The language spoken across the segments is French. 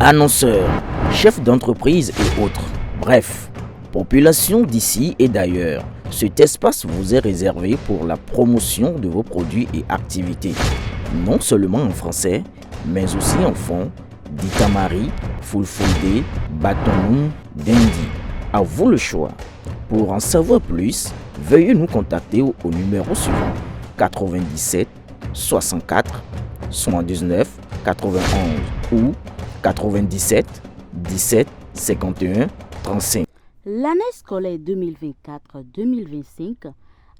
Annonceurs, chefs d'entreprise et autres. Bref, population d'ici et d'ailleurs. Cet espace vous est réservé pour la promotion de vos produits et activités. Non seulement en français, mais aussi en fond, Ditamari, Fulfulde, Batonoum, Dendi. À vous le choix. Pour en savoir plus, veuillez nous contacter au numéro suivant 97 64 79 91 ou 97 17 51 35. L'année scolaire 2024-2025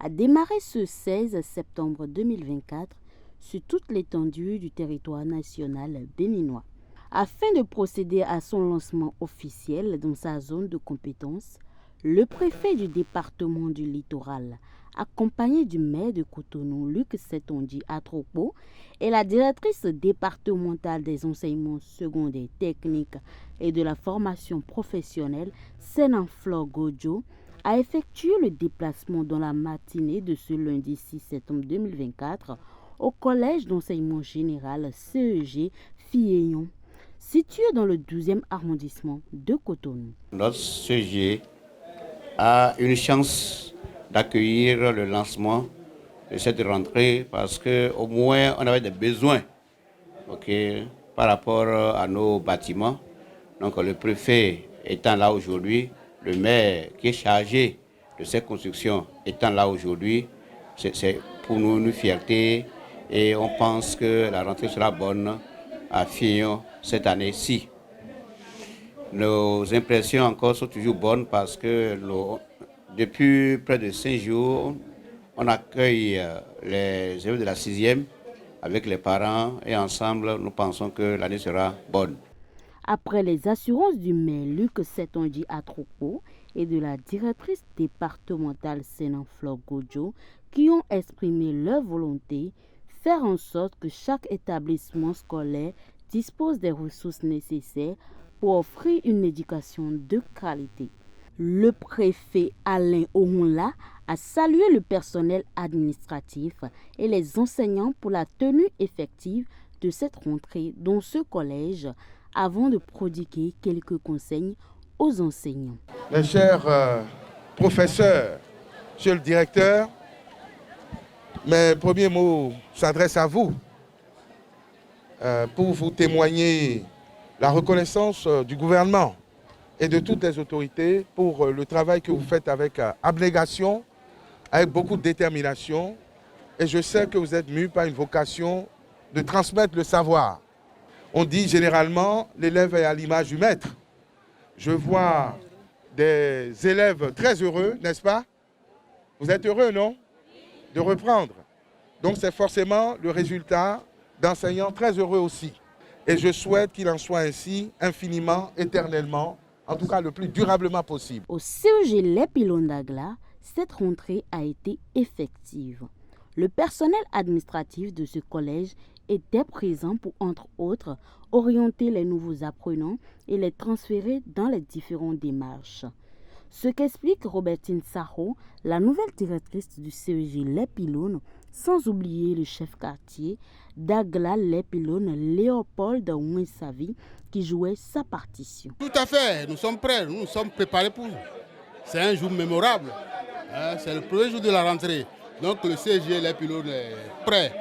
a démarré ce 16 septembre 2024 sur toute l'étendue du territoire national béninois. Afin de procéder à son lancement officiel dans sa zone de compétence, le préfet du département du Littoral, accompagné du maire de Cotonou, Luc Setonji Atropo, et la directrice départementale des enseignements secondaires techniques et de la formation professionnelle, Senanflor Gojo, a effectué le déplacement dans la matinée de ce lundi 6 septembre 2024 au collège d'enseignement général CEG Filleyon, situé dans le 12e arrondissement de Cotonou. Notre CEG a une chance d'accueillir le lancement de cette rentrée parce qu'au moins on avait des besoins par rapport à nos bâtiments. Donc le préfet étant là aujourd'hui, le maire qui est chargé de ces constructions étant là aujourd'hui, c'est pour nous une fierté et on pense que la rentrée sera bonne à Filleyon cette année-ci. Nos impressions encore sont toujours bonnes parce que depuis près de 5 jours, on accueille les élèves de la 6e avec les parents et ensemble, nous pensons que l'année sera bonne. Après les assurances du maire Luc Setonji Atropo et de la directrice départementale Senanflor Gojo qui ont exprimé leur volonté, faire en sorte que chaque établissement scolaire dispose des ressources nécessaires pour offrir une éducation de qualité. Le préfet Alain Ohunla a salué le personnel administratif et les enseignants pour la tenue effective de cette rentrée dans ce collège avant de prodiguer quelques conseils aux enseignants. Mes chers professeurs, monsieur le directeur, mes premiers mots s'adressent à vous pour vous témoigner la reconnaissance du gouvernement et de toutes les autorités pour le travail que vous faites avec abnégation, avec beaucoup de détermination. Et je sais que vous êtes mus par une vocation de transmettre le savoir. On dit généralement, l'élève est à l'image du maître. Je vois des élèves très heureux, n'est-ce pas? Vous êtes heureux, non? De reprendre. Donc c'est forcément le résultat d'enseignants très heureux aussi. Et je souhaite qu'il en soit ainsi infiniment, éternellement, en tout cas le plus durablement possible. Au CEG Les Pylônes d'Agla, cette rentrée a été effective. Le personnel administratif de ce collège était présent pour, entre autres, orienter les nouveaux apprenants et les transférer dans les différentes démarches. Ce qu'explique Robertine Saho, la nouvelle directrice du CEG Les Pylônes, sans oublier le chef quartier d'Agla Les Pylônes, Léopold Ouinsavi, qui jouait sa partition. Tout à fait, nous sommes prêts, nous sommes préparés pour. C'est un jour mémorable, c'est le premier jour de la rentrée. Donc le CEG Les Pylônes est prêt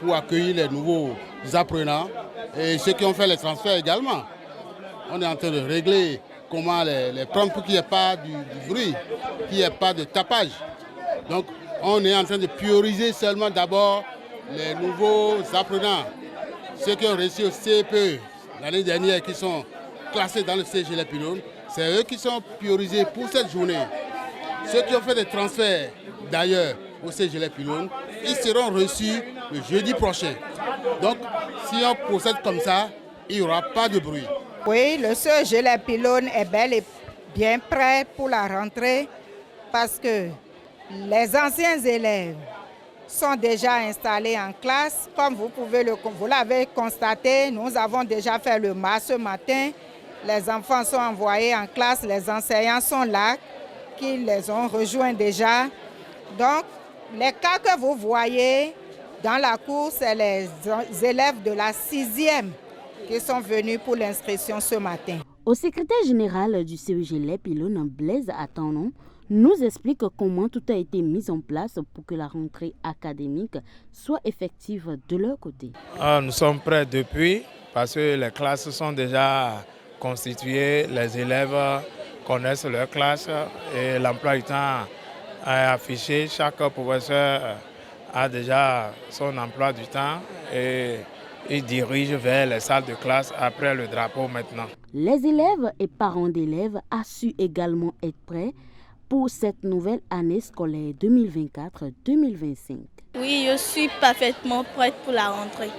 pour accueillir les nouveaux apprenants et ceux qui ont fait les transferts également. On est en train de régler comment les prendre pour qu'il n'y ait pas du bruit, qu'il n'y ait pas de tapage. Donc on est en train de prioriser seulement d'abord les nouveaux apprenants, ceux qui ont réussi au CPE l'année dernière, qui sont classés dans le CEG Les Pylônes. C'est eux qui sont priorisés pour cette journée. Ceux qui ont fait des transferts d'ailleurs au CEG Les Pylônes, ils seront reçus le jeudi prochain. Donc, si on procède comme ça, il n'y aura pas de bruit. Oui, le CEG Les Pylônes est bel et bien prêt pour la rentrée parce que les anciens élèves sont déjà installés en classe. Comme vous l'avez constaté, nous avons déjà fait le mas ce matin. Les enfants sont envoyés en classe, les enseignants sont là, qui les ont rejoints déjà. Donc, les cas que vous voyez dans la cour, c'est les élèves de la 6e qui sont venus pour l'inscription ce matin. Au secrétaire général du CEG Les Pylones, Blaise Atanon, nous explique comment tout a été mis en place pour que la rentrée académique soit effective de leur côté. Nous sommes prêts depuis parce que les classes sont déjà constituées, les élèves connaissent leur classe et l'emploi du temps est affiché. Chaque professeur a déjà son emploi du temps et il dirige vers les salles de classe après le drapeau maintenant. Les élèves et parents d'élèves ont su également être prêts pour cette nouvelle année scolaire 2024-2025. Oui, je suis parfaitement prête pour la rentrée.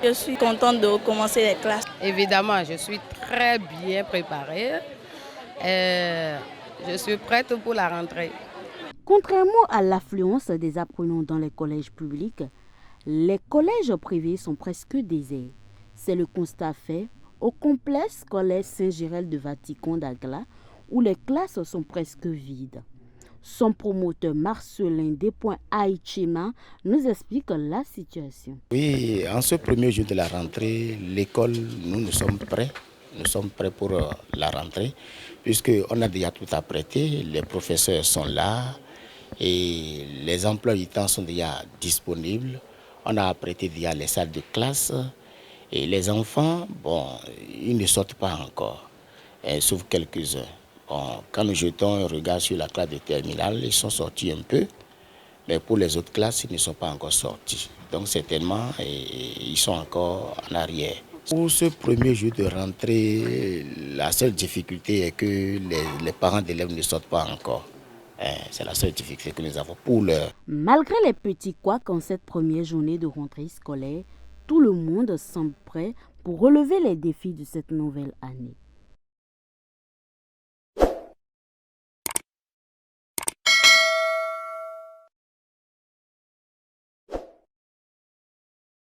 Je suis contente de recommencer les classes. Évidemment, je suis très bien préparée. Je suis prête pour la rentrée. Contrairement à l'affluence des apprenants dans les collèges publics, les collèges privés sont presque déserts. C'est le constat fait au complexe scolaire Saint-Gérald de Vatican d'Agla, où les classes sont presque vides. Son promoteur Marcelin Despoints-Aïchema nous explique la situation. Oui, en ce premier jour de la rentrée, l'école, nous sommes prêts. Nous sommes prêts pour la rentrée, puisqu'on a déjà tout apprêté. Les professeurs sont là et les emplois du temps sont déjà disponibles. On a apprêté déjà les salles de classe et les enfants, ils ne sortent pas encore, sauf quelques-uns. Quand nous jetons un regard sur la classe de terminale, ils sont sortis un peu, mais pour les autres classes, ils ne sont pas encore sortis. Donc certainement, ils sont encore en arrière. Pour ce premier jour de rentrée, la seule difficulté est que les parents d'élèves ne sortent pas encore. C'est la seule difficulté que nous avons pour l'heure. Malgré les petits couacs en cette première journée de rentrée scolaire, tout le monde semble prêt pour relever les défis de cette nouvelle année.